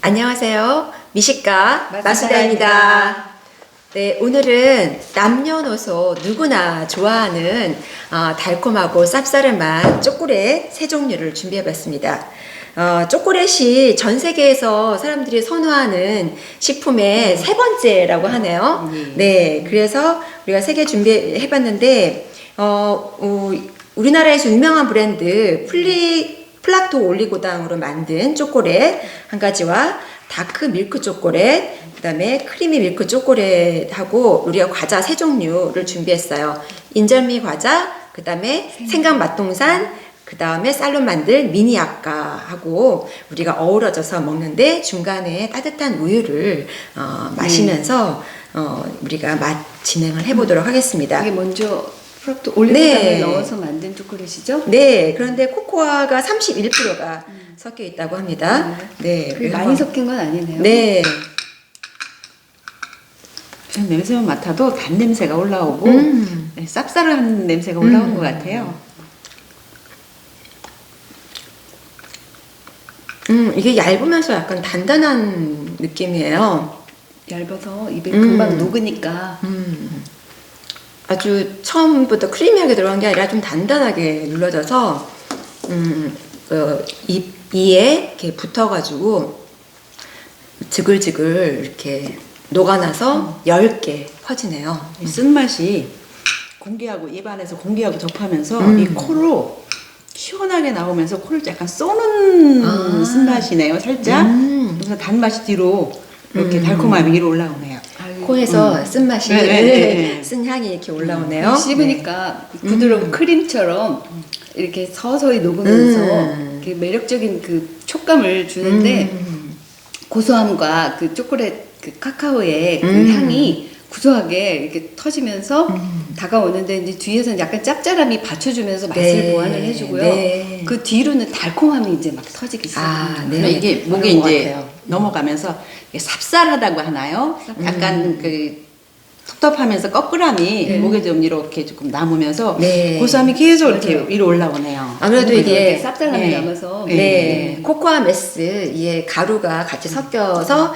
안녕하세요. 미식가 마수다입니다. 마수다입니다. 네, 오늘은 남녀노소 누구나 좋아하는 달콤하고 쌉싸름한 초콜릿 세 종류를 준비해봤습니다. 초콜릿이 전 세계에서 사람들이 선호하는 식품의 세 번째라고 하네요. 네, 그래서 우리가 세 개 준비해봤는데 우리나라에서 유명한 브랜드 플락토 올리고당으로 만든 초콜릿 한 가지와 다크 밀크 초콜릿, 그 다음에 크리미 밀크 초콜릿하고 우리가 과자 세 종류를 준비했어요. 인절미 과자, 그 다음에 생강 맛동산, 그 다음에 쌀로 만들 미니 아까하고 우리가 어우러져서 먹는데 중간에 따뜻한 우유를 마시면서 우리가 맛 진행을 해보도록 하겠습니다. 이게 먼저 플락토 올리고당을 네. 넣어서 만든 초콜릿이죠? 네, 그런데 코코아가 31%가 섞여 있다고 합니다. 네, 그게 그래서 많이 섞인 건 아니네요. 네, 냄새만 맡아도 단 냄새가 올라오고 네, 쌉싸름한 냄새가 올라오는 것 같아요. 이게 얇으면서 약간 단단한 느낌이에요. 얇아서 입에 금방 녹으니까 아주 처음부터 크리미하게 들어간 게 아니라 좀 단단하게 눌러져서 이에 이렇게 붙어가지고 지글지글 이렇게 녹아나서 얇게 퍼지네요. 이 쓴맛이 공기하고 입안에서 공기하고 접하면서 이 코로 시원하게 나오면서 코를 약간 쏘는 쓴맛이네요, 살짝. 그래서 단맛이 뒤로 이렇게 달콤함이 위로 올라오네요. 코에서 쓴맛이 네. 쓴 향이 이렇게 올라오네요. 씹으니까 부드러운 크림처럼 이렇게 서서히 녹으면서 이렇게 매력적인 그 촉감을 주는데 고소함과 그 초콜릿 그 카카오의 그 향이 구수하게 이렇게 터지면서 다가오는데 이제 뒤에서는 약간 짭짤함이 받쳐주면서 맛을 네. 보완을 해주고요. 네. 그 뒤로는 달콤함이 이제 막 터지기 시작합니다. 네. 그러니까 이게 그런 목에 것 이제 같아요. 넘어가면서 이게 쌉쌀하다고 하나요? 약간 그 텁텁하면서 꺼끌함이 목에 좀 이렇게 조금 남으면서 네. 고소함이 계속 이렇게 위로 올라오네요. 아무래도 이게 쌉쌀함이 네. 남아서 네, 코코아 메스 이에 가루가 같이 섞여서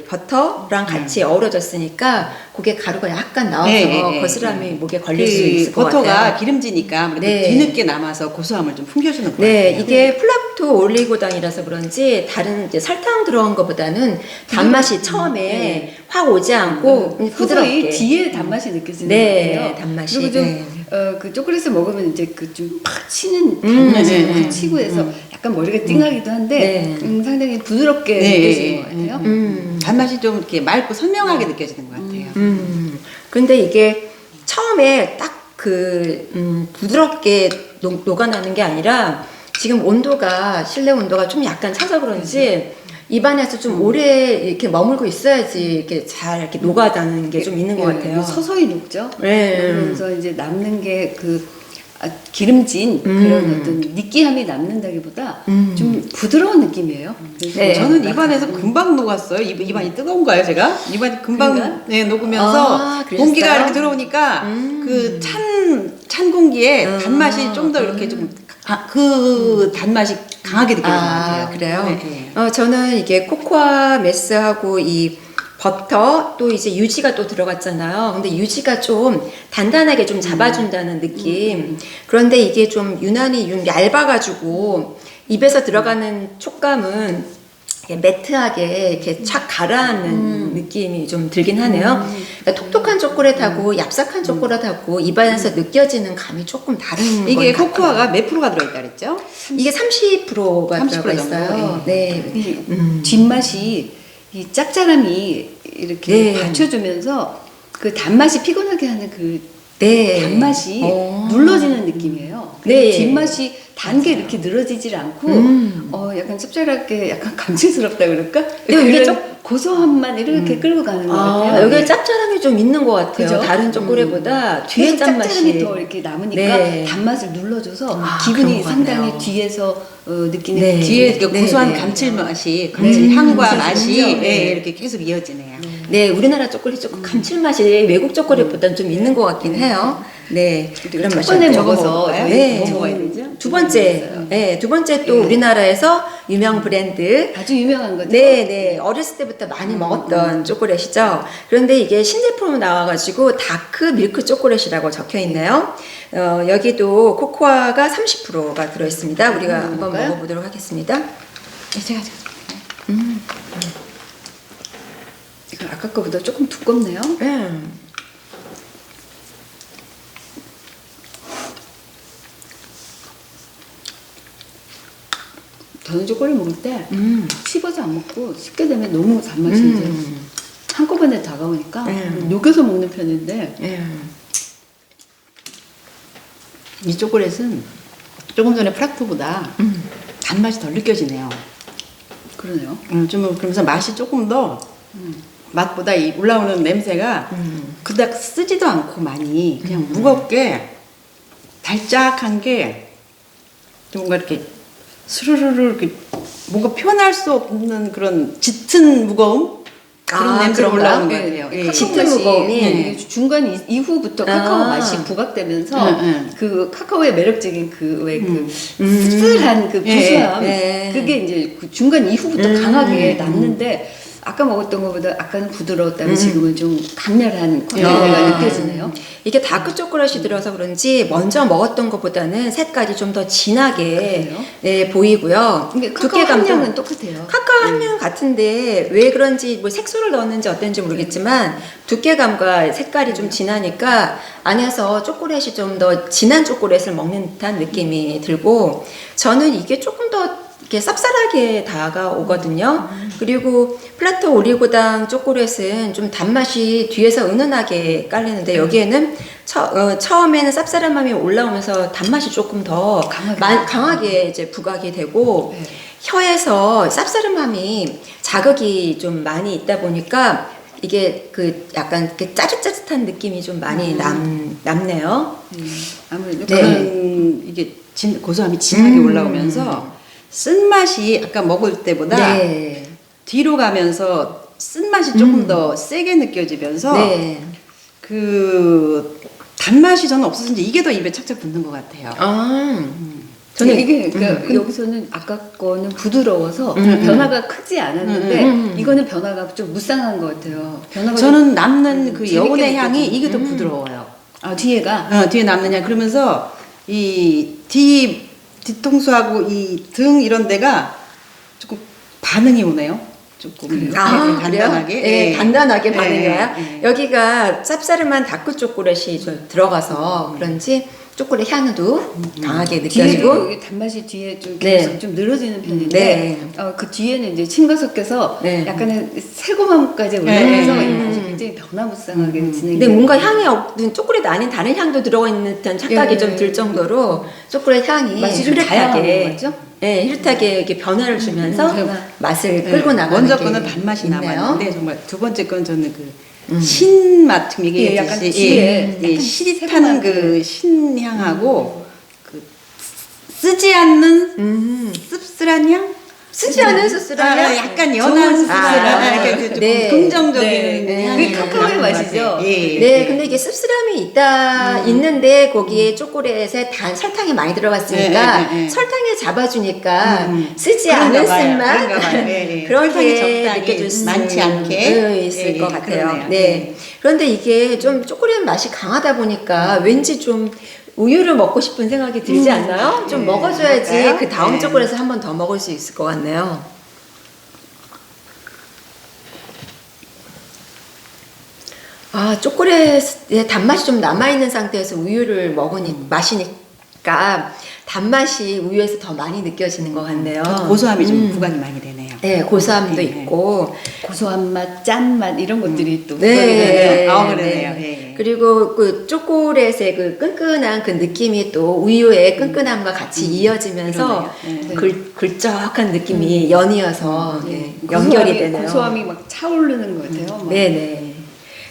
버터랑 같이 어우러졌으니까 그게 가루가 약간 나와서 거스람이 목에 걸릴 수 있을 것 버터가 같아요. 기름지니까 아무래도 네. 뒤늦게 남아서 고소함을 좀 풍겨주는 것 네, 같아요. 이게 플락토 올리고당이라서 그런지 다른 이제 설탕 들어간 것보다는 단맛이 처음에 확 오지 않고 서서히 부드럽게. 뒤에 단맛이 느껴지는 네, 것 같아요. 단맛이. 그리고 좀 네. 그 초콜릿을 먹으면 이제 그 좀 팍 치는 단맛이 팍 치고 해서 약간 머리가 띵하기도 한데 네. 상당히 부드럽게 네. 느껴지는 것 같아요. 단맛이 좀 이렇게 맑고 선명하게 느껴지는 것 같아요. 근데 이게 처음에 딱 부드럽게 녹아나는 게 아니라 지금 온도가 실내 온도가 좀 약간 차서 그런지 입안에서 좀 오래 이렇게 머물고 있어야지 이렇게 잘 이렇게 녹아나는 게 좀 있는 것 같아요. 서서히 녹죠. 네. 그러면서 이제 남는 게 기름진 그런 어떤 느끼함이 남는다기보다 좀 부드러운 느낌이에요. 그래서 네. 저는 입안에서 금방 녹았어요. 입안이 뜨거운가요, 제가? 입안이 금방 그런가? 네, 녹으면서 아, 그러셨어요? 공기가 이렇게 들어오니까 그 찬 공기에 단맛이 좀 더 이렇게 좀 그 단맛이 강하게 느껴지는 것 같아요. 그래요? 네. 저는 이게 코코아 메스하고 이 버터 또 이제 유지가 또 들어갔잖아요. 근데 유지가 좀 단단하게 좀 잡아준다는 느낌. 그런데 이게 좀 유난히 얇아가지고 입에서 들어가는 촉감은 이렇게 매트하게 이렇게 착 가라앉는 느낌이 좀 들긴 하네요. 그러니까 톡톡한 초콜릿하고 얍삭한 초콜릿하고 입안에서 느껴지는 감이 조금 다른 이게 것 같아요. 코코아가 몇 프로가 들어있다 그랬죠? 이게 30%가 30% 들어가 있어요. 정도? 네. 이 뒷맛이 이 짭짤함이 이렇게 네. 받쳐주면서 그 단맛이 피곤하게 하는 그 네. 단맛이 눌러지는 느낌이에요. 네. 뒷맛이 단 게 이렇게 늘어지질 않고 약간 짭짤하게 약간 감칠스럽다 그럴까? 네, 이게 이게 좀 고소함만 이렇게 끌고 가는 것 같아요. 여기 짭짤함이 좀 있는 것 같아요. 그죠? 다른 초콜릿보다 뒤에 계속 짭짤함이 짠맛이 더 이렇게 남으니까 네. 단맛을 눌러줘서 그런 기분이 것 상당히 같네요. 뒤에서 느끼는 네. 뒤에 그 네, 고소한 네. 감칠맛이 향과 진짜 맛이 진짜, 이렇게 계속 이어지네요. 네, 우리나라 초콜릿 조금 감칠맛이 외국 초콜릿보다는 좀 있는 것 같긴 해요. 네, 그런 맛이 초콜릿 어때요? 먹어서 먹어볼까요? 네, 뭐 먹어야 되죠? 두 번째 네, 두 번째 또 예. 우리나라에서 유명 브랜드. 아주 유명한 거죠. 네, 네. 어렸을 때부터 많이 먹었던 초콜릿이죠. 그런데 이게 신제품으로 나와가지고 다크 밀크 초콜릿이라고 적혀 있네요. 여기도 코코아가 30%가 들어있습니다. 우리가 한번 먹어볼까요? 먹어보도록 하겠습니다. 네, 제가 이거 아까 거보다 조금 두껍네요. 저는 초콜릿 먹을 때 씹어서 안 먹고 씹게 되면 너무 단맛이 이제 한꺼번에 다가오니까 녹여서 먹는 편인데 이 초콜릿은 조금 전에 프락토보다 단맛이 덜 느껴지네요. 그러네요. 좀 그러면서 맛이 조금 더 맛보다 이 올라오는 냄새가 그닥 쓰지도 않고 많이 그냥 무겁게 달짝한 게 좀 뭔가 이렇게 스르르르 이렇게 뭔가 표현할 수 없는 그런 짙은 무거움 그런 냄새가 그런가요? 올라오는 것 같아요. 예. 짙은 무거움이. 이게 중간 이후부터 카카오 아. 맛이 부각되면서 그 카카오의 매력적인 그 왜 그 음. 씁쓸한 그 구수함 예. 그게 이제 그 중간 이후부터 강하게 남는데 아까 먹었던 것보다 아까는 부드러웠다면 지금은 좀 강렬한 광내가 느껴지네요. 이게 다크 초콜릿이 들어서 그런지 먼저 먹었던 것보다는 색깔이 좀 더 진하게 그래요? 네, 보이고요. 이게 카카오 함량은 똑같아요. 카카오 함량 같은데 왜 그런지 뭐 색소를 넣었는지 어떤지 모르겠지만 두께감과 색깔이 좀 진하니까 안에서 초콜릿이 좀 더 진한 초콜릿을 먹는 듯한 느낌이 들고 저는 이게 조금 더 이렇게 쌉쌀하게 다가오거든요. 그리고 플라토 올리고당 초콜릿은 좀 단맛이 뒤에서 은은하게 깔리는데 여기에는 처음에는 쌉쌀한 맛이 올라오면서 단맛이 조금 더 강하게 이제 부각이 되고 네. 혀에서 쌉쌀한 맛이 자극이 좀 많이 있다 보니까 이게 그 약간 이렇게 짜릿짜릿한 느낌이 좀 많이 남네요. 아무래도 네. 저는 이게 고소함이 진하게 올라오면서 쓴맛이 아까 먹을 때보다 네. 뒤로 가면서 쓴맛이 조금 더 세게 느껴지면서 네. 그 단맛이 저는 없어진지 이게 더 입에 착착 붙는 것 같아요. 저는 이게 그러니까 여기서는 아까 거는 부드러워서 변화가 크지 않았는데 이거는 변화가 좀 무쌍한 것 같아요. 변화가 저는 남는 그 재밌게 여운의 향이 느껴져요. 이게 더 부드러워요. 아 뒤에가 뒤에 남는 향 그러면서 이 뒤통수하고 이 등 이런 데가 조금 반응이 오네요. 조금 이렇게 단단하게. 네, 예. 단단하게 예, 반응이 와요. 예. 여기가 쌉싸름한 다크 초콜릿이 좀 들어가서 그런지 초콜릿 향도 강하게 뒤에도 느껴지고 여기 단맛이 뒤에 좀 네. 계속 좀 늘어지는 편인데 네. 그 뒤에는 이제 침과 섞여서 네. 약간의 새고함까지 올라오면서 네. 이 맛이 굉장히 변화무쌍하게 진행돼요. 근데 뭔가 향이 없는 초콜릿 아닌 다른 향도 들어가 있는 듯한 착각이 예. 좀 들 정도로 초콜릿 향이 맛이 좀 다양한 거죠? 네, 흐릿하게 이렇게 변화를 주면서 맛을 끌고 나가는 먼저 게 거는 단맛이 있네요. 남았는데 정말 두 번째 건 저는 그 신맛 좀 예, 약간 얘기했듯이 뒤에 예, 약간 시릿한 새콤한 그 신향하고 그 쓰지 않는 씁쓸한 향? 쓰지 않은 씁쓸한 향? 약간 연한 씁쓸한 이렇게 조금 네. 긍정적인 네. 향이 그게 카카오의 나는 것 맛이죠? 같아요. 예. 네, 근데 이게 씁쓸함이 있는데 거기에 초콜릿에 설탕이 많이 들어갔으니까 예. 설탕이 잡아주니까 쓰지 그런가 않은 봐요. 쓴맛 그런가 봐요. 예, 예. 그렇게 설탕이 적당히 느껴질 수 많지 않게 있을 예, 것 예, 같아요. 그러네요. 네. 그런데 이게 좀 초콜릿 맛이 강하다 보니까 왠지 좀 우유를 먹고 싶은 생각이 들지 않나요? 좀 네, 먹어줘야지 그럴까요? 그 다음 네. 초콜릿을 한 번 더 먹을 수 있을 것 같네요. 초콜릿에 단맛이 좀 남아있는 상태에서 우유를 마시니까 단맛이 우유에서 더 많이 느껴지는 것 같네요. 고소함이 좀 부각이 많이 되네요. 네, 고소함도 네. 있고. 고소한 맛, 짠 맛 이런 것들이 또 네. 부각이 되네요. 그러네요. 네. 예. 그리고 그 초콜릿의 그 끈끈한 그 느낌이 또 우유의 끈끈함과 같이 이어지면서 그러네요. 긁적한 느낌이 연이어서 예, 연결이 되네요. 고소함이 막 차오르는 것 같아요. 막. 네네.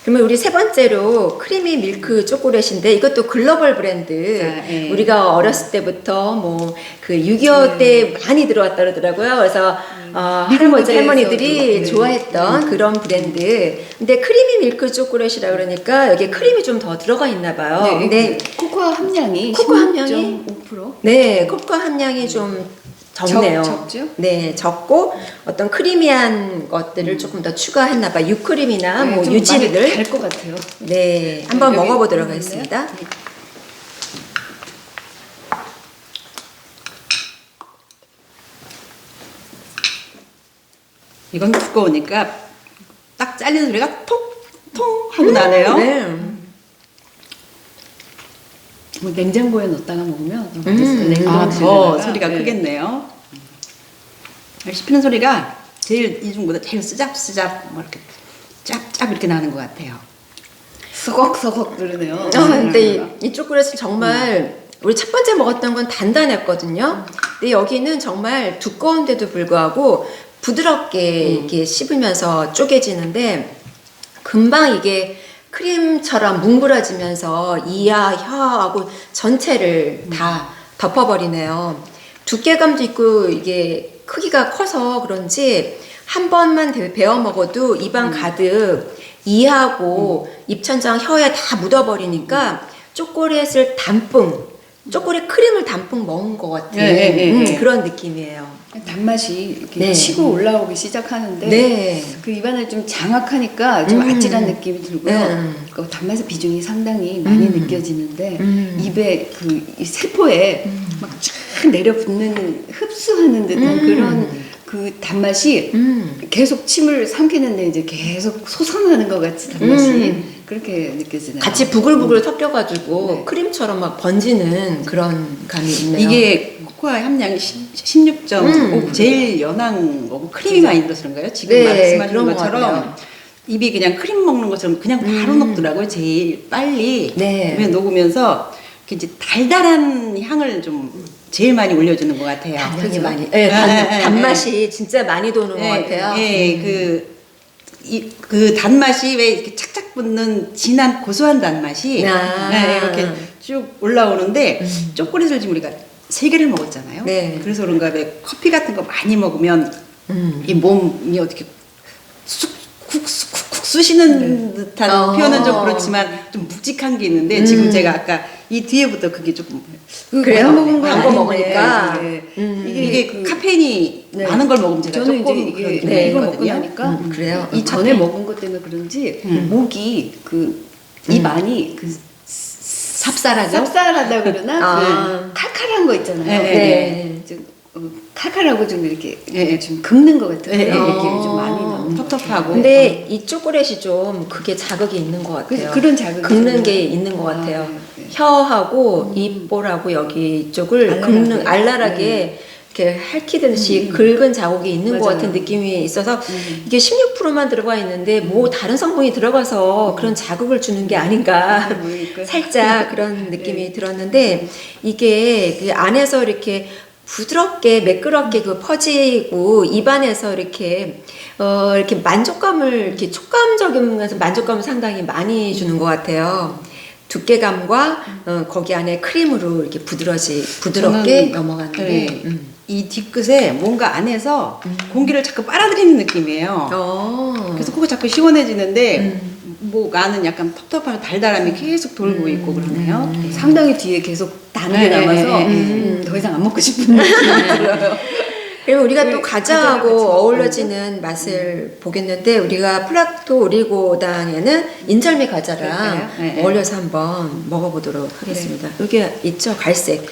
그러면 우리 세 번째로 크리미 밀크 초콜릿인데 이것도 글로벌 브랜드. 자, 예. 우리가 어렸을 때부터 뭐 그 6.25 때 많이 들어왔다 그러더라고요. 그래서 할아버지 할머니들이 네. 좋아했던 그런 브랜드. 근데 크리미 밀크 초콜릿이라 그러니까 여기에 크림이 좀 더 들어가 있나 봐요. 네, 근데 코코아 함량이 코코아 함량이 16.5% 2%? 네, 코코아 함량이 좀 적네요. 적죠? 네, 적고 어떤 크리미한 것들을 조금 더 추가했나 봐. 유크림이나 뭐 좀 유지리를. 많이 달것 같아요. 네, 한번 여기 먹어보도록 있네요. 하겠습니다. 이건 두꺼우니까 딱 잘리는 소리가 톡통 하고 나네요. 네. 뭐 냉장고에 넣었다가 먹으면 좀 맛있어요. 냉동실에다가. 더 소리가 네. 크겠네요. 씹히는 소리가 제일 이 중보다 제일 쓰잡쓰잡 뭐 이렇게 짭짭 이렇게 나는 것 같아요. 서걱서걱 들으네요. 근데 이 초콜릿은 정말 우리 첫 번째 먹었던 건 단단했거든요. 근데 여기는 정말 두꺼운데도 불구하고 부드럽게 이렇게 씹으면서 쪼개지는데 금방 이게 크림처럼 뭉그러지면서 이하, 혀하고 전체를 다 덮어버리네요. 두께감도 있고 이게 크기가 커서 그런지 한 번만 베어 먹어도 입안 가득 이하고 입천장 혀에 다 묻어버리니까 초콜릿을 담뿍, 초콜릿 크림을 담뿍 먹은 것 같은 네. 그런 느낌이에요. 단맛이 이렇게 네. 치고 올라오기 시작하는데 네. 그 입안을 좀 장악하니까 좀 아찔한 느낌이 들고요. 그 단맛의 비중이 상당히 많이 느껴지는데 입에 이 세포에 막 쫙 내려붙는 흡수하는 듯한 그런 그 단맛이 계속 침을 삼키는데 이제 계속 솟아나는 것 같이 단맛이 그렇게 느껴지네요. 같이 부글부글 섞여가지고 네. 크림처럼 막 번지는 그런 감이 있네요. 이게 코코아 함량이 16.5 제일 연한 거고 크림이 많이 들어서 그런가요? 지금 네, 말씀하신 그런 것 것처럼 같아요. 입이 그냥 크림 먹는 것처럼 그냥 바로 녹더라고요. 제일 빨리 네. 입에 녹으면서 이렇게 이제 달달한 향을 좀 제일 많이 올려주는 것 같아요. 단맛이 그죠? 많이, 네, 단맛이 진짜 많이 도는 것 같아요. 그 단맛이 왜 이렇게 착착 붙는 진한 고소한 단맛이 이렇게 쭉 올라오는데 초콜릿을 지금 우리가 3개를 먹었잖아요. 네. 그래서 그런가 왜 커피 같은 거 많이 먹으면 이 몸이 어떻게 쿡쿡 쑤시는 듯한 표현은 좀 그렇지만 좀 묵직한 게 있는데 지금 제가 아까 이 뒤에부터 그게 조금 그래요? 많이 먹은 건 단거 아닌데, 먹으니까. 이게 카페인이 네. 많은 걸 먹으면 제가 저는 조금 이제 그런 이게 게 이거 먹고 있거든요. 나니까 그래요? 이 전에 먹은 것 때문에 그런지 목이 입 안이 삽살하죠? 쌉쌀하다 그러나 아. 그 칼칼한 거 있잖아요. 네. 좀 칼칼하고 좀 이렇게 네. 좀 긁는 것 같은 네. 그런 느낌이 좀 많이 나는 것 텁텁하고. 근데 이 초콜릿이 좀 그게 자극이 있는 것 같아요. 그런 자극이 긁는 좀 게 있는 것 같아요. 네. 혀하고 입볼하고 여기 이쪽을 알랄하게. 긁는 알랄하게 이렇게 핥히듯이 긁은 자국이 있는 것 맞아요. 같은 느낌이 있어서 이게 16%만 들어가 있는데 뭐 다른 성분이 들어가서 그런 자극을 주는 게 아닌가 모르니까. 살짝 그런 느낌이 들었는데 이게 그 안에서 이렇게 부드럽게 매끄럽게 그 퍼지고 입안에서 이렇게 이렇게 만족감을 이렇게 촉감적이면서 만족감을 상당히 많이 주는 것 같아요. 두께감과 거기 안에 크림으로 이렇게 부드럽게 저는, 넘어가는데 네, 이 뒤끝에 뭔가 안에서 공기를 자꾸 빨아들이는 느낌이에요. 그래서 코가 자꾸 시원해지는데 목 안은 약간 텁텁하고 달달함이 계속 돌고 있고 그러네요. 상당히 뒤에 계속 다는 게 네, 남아서 네, 더 이상 안 먹고 싶은 느낌이 들어요. 그리고 우리가 또 과자랑 과자하고 같이 어우러지는 맛을 보겠는데 우리가 플락토 오리고당에는 인절미 과자랑 그럴까요? 네, 네. 어울려서 한번 먹어보도록 하겠습니다. 여기 있죠? 갈색.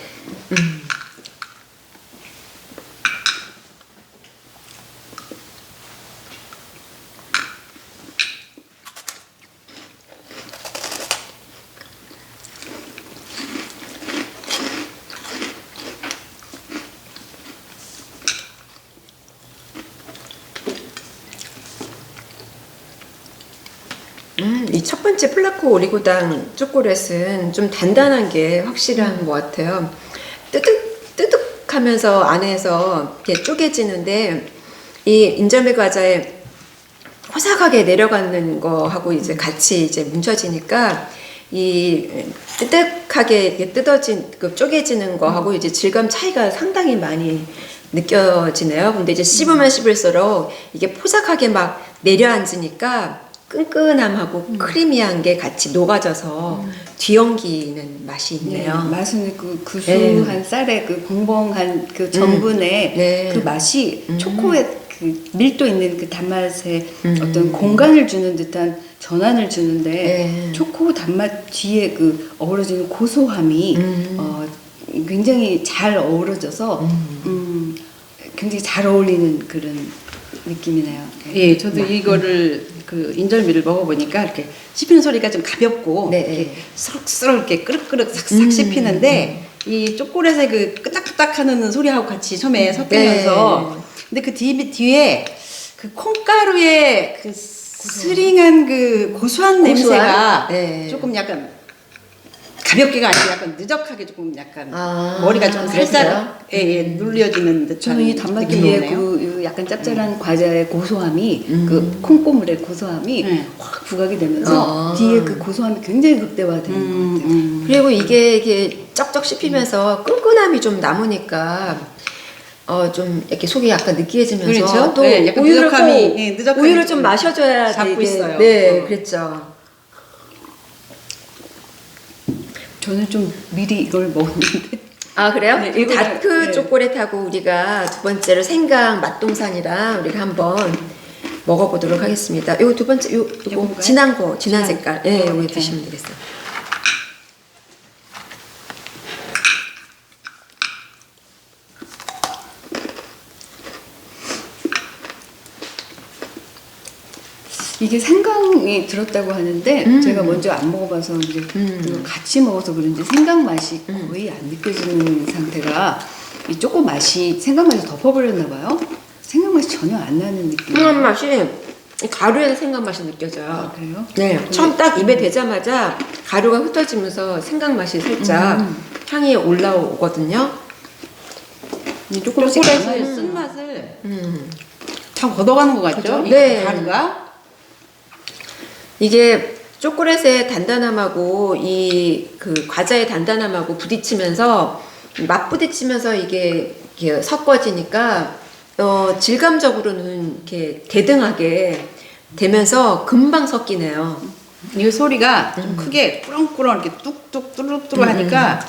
이 첫 번째 플라코 오리고당 초콜릿은 좀 단단한 게 확실한 것 같아요. 뜨득하면서 안에서 이렇게 쪼개지는데 이 인절미 과자에 호삭하게 내려가는 거하고 이제 같이 이제 뭉쳐지니까 이 뜨뜻하게 이렇게 뜯어진 그 쪼개지는 거하고 이제 질감 차이가 상당히 많이 느껴지네요. 근데 이제 씹으면 씹을수록 이게 포삭하게 막 내려앉으니까 끈끈함하고 크리미한 게 같이 녹아져서 뒤엉기는 맛이 있네요. 네, 맛은 그 구수한 쌀의 그 벙벙한 그 전분의 네. 그 맛이 초코의 그 밀도 있는 그 단맛에 어떤 공간을 주는 듯한 전환을 주는데 네. 초코 단맛 뒤에 그 어우러지는 고소함이 굉장히 잘 어우러져서 굉장히 잘 어울리는 그런 느낌이네요. 예, 저도 이거를 그 인절미를 먹어보니까 이렇게 씹히는 소리가 좀 가볍고 네. 이렇게 스럭스럭 이렇게 끄륵끄륵 싹싹 씹히는데 이 초콜릿의 그 끄딱끄딱하는 소리하고 같이 처음에 섞이면서 근데 그 뒤에 그 콩가루의 그 스링한 그 고소한 냄새가 네. 조금 약간 가볍게가 아니고 약간 느적하게 조금 약간 아, 머리가 좀 그랬어요? 살짝 예, 눌려지는 듯한 저는 이 단맛 느낌이 뒤에 오네요. 그 약간 짭짤한 과자의 고소함이 그 콩고물의 고소함이 확 부각이 되면서 아. 뒤에 그 고소함이 굉장히 극대화되는 것 같아요. 그리고 이게 쩍쩍 씹히면서 끈끈함이 좀 남으니까 좀 이렇게 속이 약간 느끼해지면서 그렇죠? 또 네, 약간 우유를 느적함이, 꼭 예, 느적함이 우유를 좀 좀 마셔줘야 잡고 이게 있어요. 네, 그랬죠. 저는 좀 미리 이걸 먹었는데 아 그래요? 네, 이 이거를- 다크 네. 초콜릿하고 우리가 두 번째로 생강 맛동산이랑 우리가 한번 먹어보도록 하겠습니다. 요 두 번째 요거 요건가요? 진한 거 진한 진한 색깔 예 거. 여기 네. 드시면 되겠어요. 이게 생강이 들었다고 하는데 제가 먼저 안 먹어봐서 이제 그걸 같이 먹어서 그런지 생강 맛이 거의 안 느껴지는 상태가 이 초코 맛이 생강 맛이 덮어버렸나 봐요. 생강 맛이 전혀 안 나는 느낌. 생강 맛이 이 가루에서 생강 맛이 느껴져요. 아, 그래요? 네, 처음 딱 입에 대자마자 가루가 흩어지면서 생강 맛이 살짝 향이 올라오거든요. 이 조금씩 초콜릿의 강한- 쓴맛을 다 걷어가는 것 같죠? 그죠? 이 네. 가루가 이게 초콜릿의 단단함하고 이 그 과자의 단단함하고 부딪히면서 맛 부딪히면서 이게 섞어지니까 질감적으로는 이렇게 대등하게 되면서 금방 섞이네요. 이 소리가 좀 크게 꾸렁꾸렁 이렇게 뚝뚝 뚜루뚜루 하니까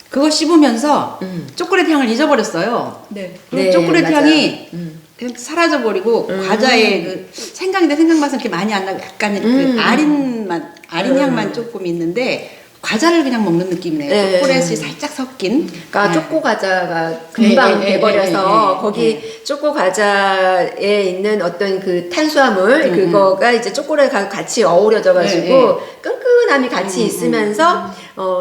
그거 씹으면서 초콜릿 향을 잊어버렸어요. 네. 그리고 네, 초콜릿 맞아요. 향이 그냥 사라져버리고 과자의 그 생강인데 생강 맛은 이렇게 많이 안 나고 약간 그 아린 맛, 아린 향만 조금 있는데 과자를 그냥 먹는 느낌이네요. 네. 초콜릿이 살짝 섞인. 그러니까 네. 초코 과자가 금방 예, 예, 돼버려서 예, 예, 거기 초코 과자에 있는 어떤 그 탄수화물 그거가 이제 초콜릿과 같이 어우러져가지고 끈끈함이 같이 있으면서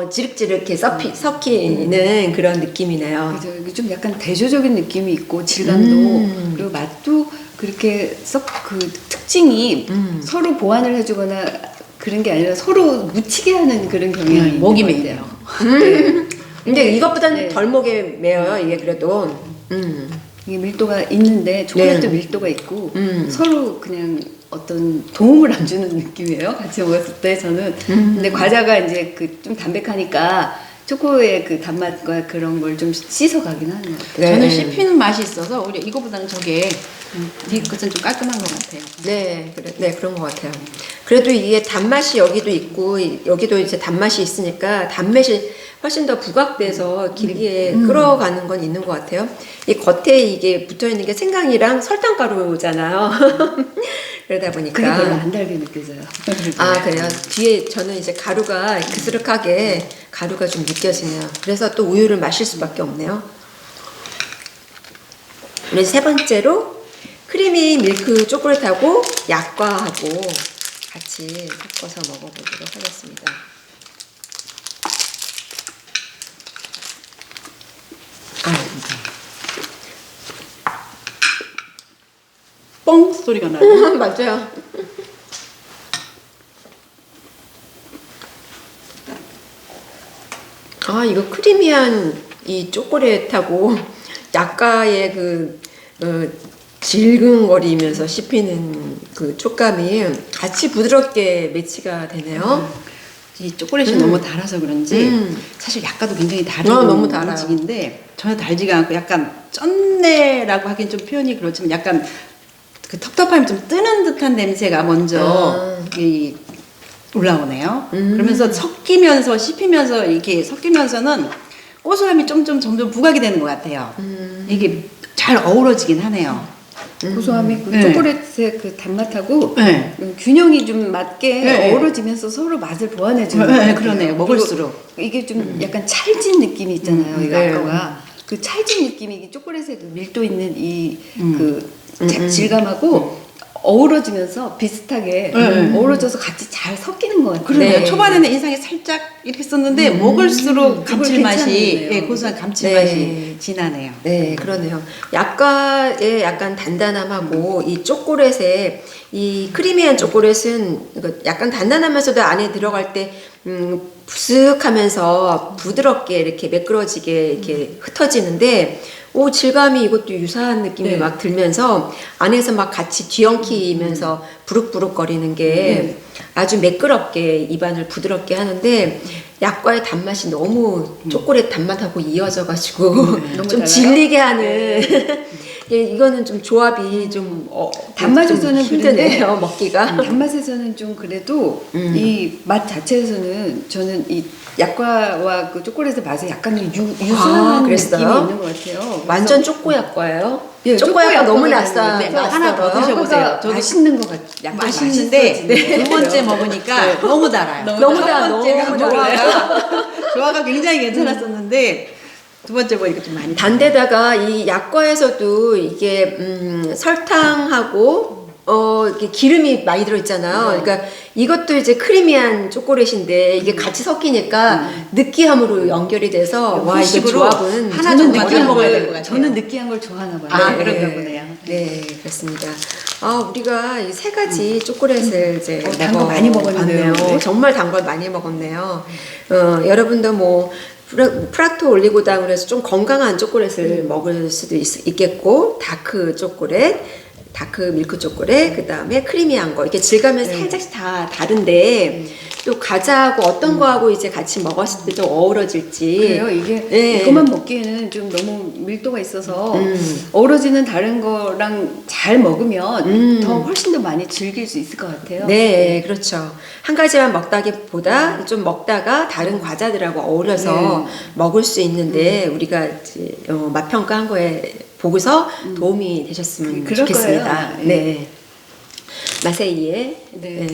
지륵지륵 이렇게 섞이는 그런 느낌이네요. 그죠. 이게 좀 약간 대조적인 느낌이 있고 질감도 그리고 맛도 그렇게 썩 그 특징이 서로 보완을 해주거나 그런 게 아니라 서로 묻히게 하는 그런 경향이 있는 목이 것 메이네요. 같아요. 근데 이것보다는 네. 덜 목에 메어요 이게 그래도. 이게 밀도가 있는데 초콜릿도 네. 밀도가 있고 서로 그냥 어떤 도움을 안 주는 느낌이에요. 같이 먹었을 때 저는. 근데 과자가 이제 그 좀 담백하니까 초코의 그 단맛과 그런 걸 좀 씻어가긴 하는 것 같아요. 네. 저는 씹히는 맛이 있어서 오히려 이거보다는 저게 뒤 끝은 좀 깔끔한 것 같아요. 네, 네 그런 것 같아요. 그래도 이게 단맛이 여기도 있고 여기도 이제 단맛이 있으니까 단맛이 훨씬 더 부각돼서 길게 끌어가는 건 있는 것 같아요. 이 겉에 이게 붙어 있는 게 생강이랑 설탕가루잖아요. 그러다 보니까 그게 별로 안 달게 느껴져요. 아 그래요. 뒤에 저는 이제 가루가 그스륵하게 가루가 좀 느껴지네요. 그래서 또 우유를 마실 수밖에 없네요. 그래서 세 번째로 크리미 밀크 초콜릿하고 약과하고 같이 섞어서 먹어보도록 하겠습니다. 뻥 소리가 나요. 맞아요. 아 이거 크리미한 이 초콜릿하고 약과의 그 질근거리면서 씹히는 그 촉감이 같이 부드럽게 매치가 되네요. 이 초콜릿이 너무 달아서 그런지 사실 약과도 굉장히 다른 너무 달아요. 음식인데 전혀 달지가 않고 약간 쩐내라고 하긴 좀 표현이 그렇지만 약간 그 텁텁함이 좀 뜨는 듯한 냄새가 먼저 이 올라오네요. 그러면서 섞이면서 씹히면서 이렇게 섞이면서는 고소함이 점점 부각이 되는 것 같아요. 이게 잘 어우러지긴 하네요. 고소함이 그 네. 초콜릿의 그 단맛하고 네. 균형이 좀 맞게 네. 어우러지면서 서로 맛을 보완해주는 네, 것 같아요. 그러네요. 먹을수록. 그리고 이게 좀 약간 찰진 느낌이 있잖아요. 이거 네. 아까가 그 찰진 느낌이 이 초콜릿의 그 밀도 있는 이 그 음. 질감하고 어우러지면서 비슷하게 어우러져서 같이 잘 섞이는 것 같아요. 그러네요. 네. 초반에는 인상이 살짝 이렇게 썼는데 먹을수록 감칠맛이 괜찮네요. 예, 고소한 감칠맛이 네. 진하네요. 네, 그러네요. 약과의 약간 단단함하고 이 초콜릿의 이 크리미한 초콜릿은 약간 단단하면서도 안에 들어갈 때 부슥하면서 부드럽게 이렇게 매끄러지게 이렇게 흩어지는데 오 질감이 이것도 유사한 느낌이 네. 막 들면서 안에서 막 같이 뒤엉키면서 부룩부룩거리는 게 아주 매끄럽게 입안을 부드럽게 하는데 약과의 단맛이 너무 초콜릿 단맛하고 이어져가지고 너무 좀 달라요? 질리게 하는 예, 이거는 좀 조합이 좀 단맛에서는 좀 힘드네요 먹기가. 단맛에서는 좀 그래도 이 맛 자체에서는 저는 이 약과와 그 초콜릿의 맛에 약간 유사한 그랬어요? 느낌이 있는 것 같아요. 완전 초코 약과예요? 예, 초코 약과 너무 약과가 낯선 하나 더 낯설어요. 드셔보세요. 약과가 저도 맛있는 것 같아요. 맛있는데 두 번째 먹으니까 너무 달아요. 너무 첫 달아, 번째가 너무 조화가 굉장히 괜찮았었는데 두 번째 보니까 좀 많이 단데다가 이 약과에서도 이게 설탕하고 이게 기름이 많이 들어있잖아요. 그러니까 이것도 이제 크리미한 초콜릿인데 이게 같이 섞이니까 느끼함으로 연결이 돼서 와 이게 후식으로 조합은 하나 저는 정도 느끼한 먹어야 걸 될것 같아요. 저는 느끼한 걸 좋아하나 봐요. 아, 네. 그런가 보네요. 네, 그렇습니다. 우리가 이 세 가지 초콜릿을 이제 단거 많이 먹었네요. 먹어봤네요. 정말 단 걸 많이 먹었네요. 여러분도 뭐 프락토 올리고당으로 해서 좀 건강한 초콜릿을 먹을 수도 있겠고 다크 초콜릿, 다크 밀크 초콜릿, 그 다음에 크리미한 거 이렇게 질감은 살짝씩 다 다른데 또 과자하고 어떤 거하고 이제 같이 먹었을 때 좀 어우러질지 그래요. 이게 네. 이것만 먹기에는 좀 너무 밀도가 있어서 어우러지는 다른 거랑 잘 먹으면 더 훨씬 더 많이 즐길 수 있을 것 같아요. 네, 그렇죠. 한 가지만 먹다기보다 좀 먹다가 다른 과자들하고 어우러서 먹을 수 있는데 우리가 이제 맛 평가한 거에 보고서 도움이 되셨으면 그럴 좋겠습니다. 거예요. 네. 맛의 이해. 네.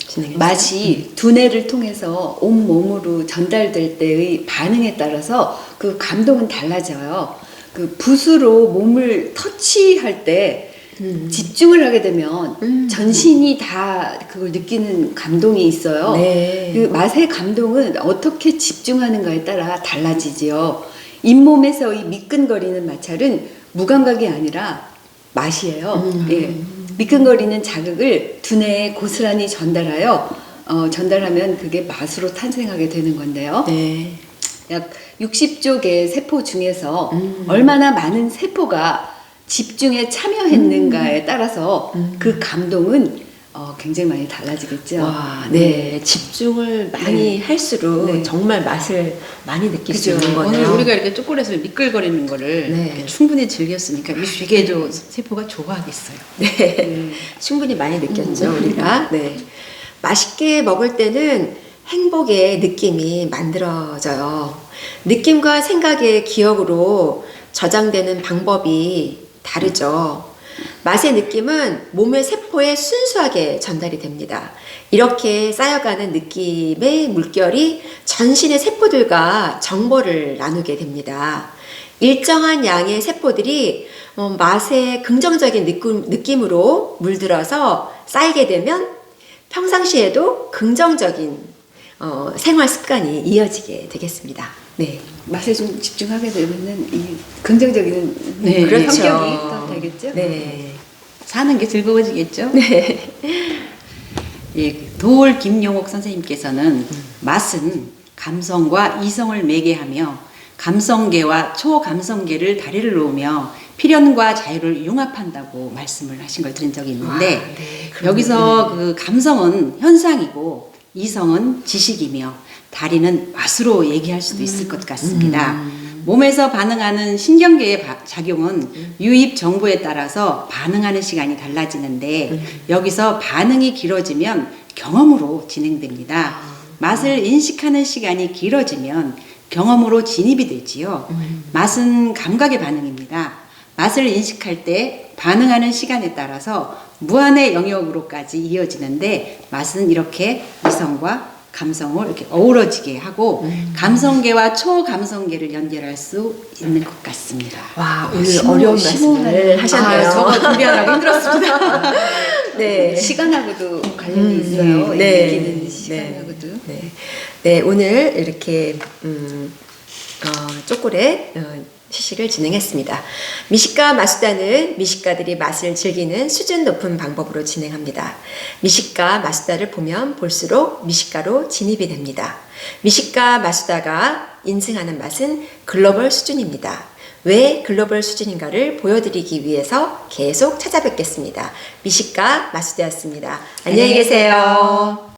진행해 주세요. 맛이 두뇌를 통해서 온 몸으로 전달될 때의 반응에 따라서 그 감동은 달라져요. 그 붓으로 몸을 터치할 때 집중을 하게 되면 전신이 다 그걸 느끼는 감동이 있어요. 네. 그 맛의 감동은 어떻게 집중하는가에 따라 달라지지요. 잇몸에서 이 미끈거리는 마찰은 무감각이 아니라 맛이에요. 예. 미끈거리는 자극을 두뇌에 고스란히 전달하면 그게 맛으로 탄생하게 되는 건데요. 네. 약 60조 개의 세포 중에서 얼마나 많은 세포가 집중에 참여했는가에 따라서 그 감동은 굉장히 많이 달라지겠죠. 와, 네. 집중을 많이 할수록 네. 정말 맛을 많이 느낄 수 그죠. 있는 오늘 거네요. 우리가 이렇게 초콜릿을 미끌거리는 거를 네. 이렇게 충분히 즐겼으니까 이 비계조 세포가 좋아하겠어요. 네, 충분히 많이 느꼈죠, 우리가. 네. 맛있게 먹을 때는 행복의 느낌이 만들어져요. 느낌과 생각의 기억으로 저장되는 방법이 다르죠. 맛의 느낌은 몸의 세포에 순수하게 전달이 됩니다. 이렇게 쌓여가는 느낌의 물결이 전신의 세포들과 정보를 나누게 됩니다. 일정한 양의 세포들이 맛의 긍정적인 느낌으로 물들어서 쌓이게 되면 평상시에도 긍정적인 생활 습관이 이어지게 되겠습니다. 네. 맛에 좀 집중하게 되면은 이 긍정적인 네, 그렇죠. 성격이 더 되겠죠. 네. 사는 게 즐거워지겠죠? 네. 예, 도올 김용옥 선생님께서는 맛은 감성과 이성을 매개하며 감성계와 초감성계를 다리를 놓으며 필연과 자유를 융합한다고 말씀을 하신 걸 들은 적이 있는데 와, 네, 그러네요. 여기서 그 감성은 현상이고 이성은 지식이며 다리는 맛으로 얘기할 수도 있을 것 같습니다. 몸에서 반응하는 신경계의 작용은 유입 정보에 따라서 반응하는 시간이 달라지는데 여기서 반응이 길어지면 경험으로 진행됩니다. 맛을 인식하는 시간이 길어지면 경험으로 진입이 되지요. 맛은 감각의 반응입니다. 맛을 인식할 때 반응하는 시간에 따라서 무한의 영역으로까지 이어지는데 맛은 이렇게 이성과 감성을 이렇게 어우러지게 하고 감성계와 초감성계를 연결할 수 있는 것 같습니다. 와, 오늘 어려운 말씀을 하셨네요. 저거 준비하느라고 힘들었습니다. 네. 시간하고도 관련이 있어요. 네. 느끼는 시간하고도. 네. 네, 오늘 이렇게 초콜릿 시식을 진행했습니다. 미식가 마수다는 미식가들이 맛을 즐기는 수준 높은 방법으로 진행합니다. 미식가 마수다를 보면 볼수록 미식가로 진입이 됩니다. 미식가 마수다가 인증하는 맛은 글로벌 수준입니다. 왜 글로벌 수준인가를 보여드리기 위해서 계속 찾아뵙겠습니다. 미식가 마수다였습니다. 안녕히 계세요.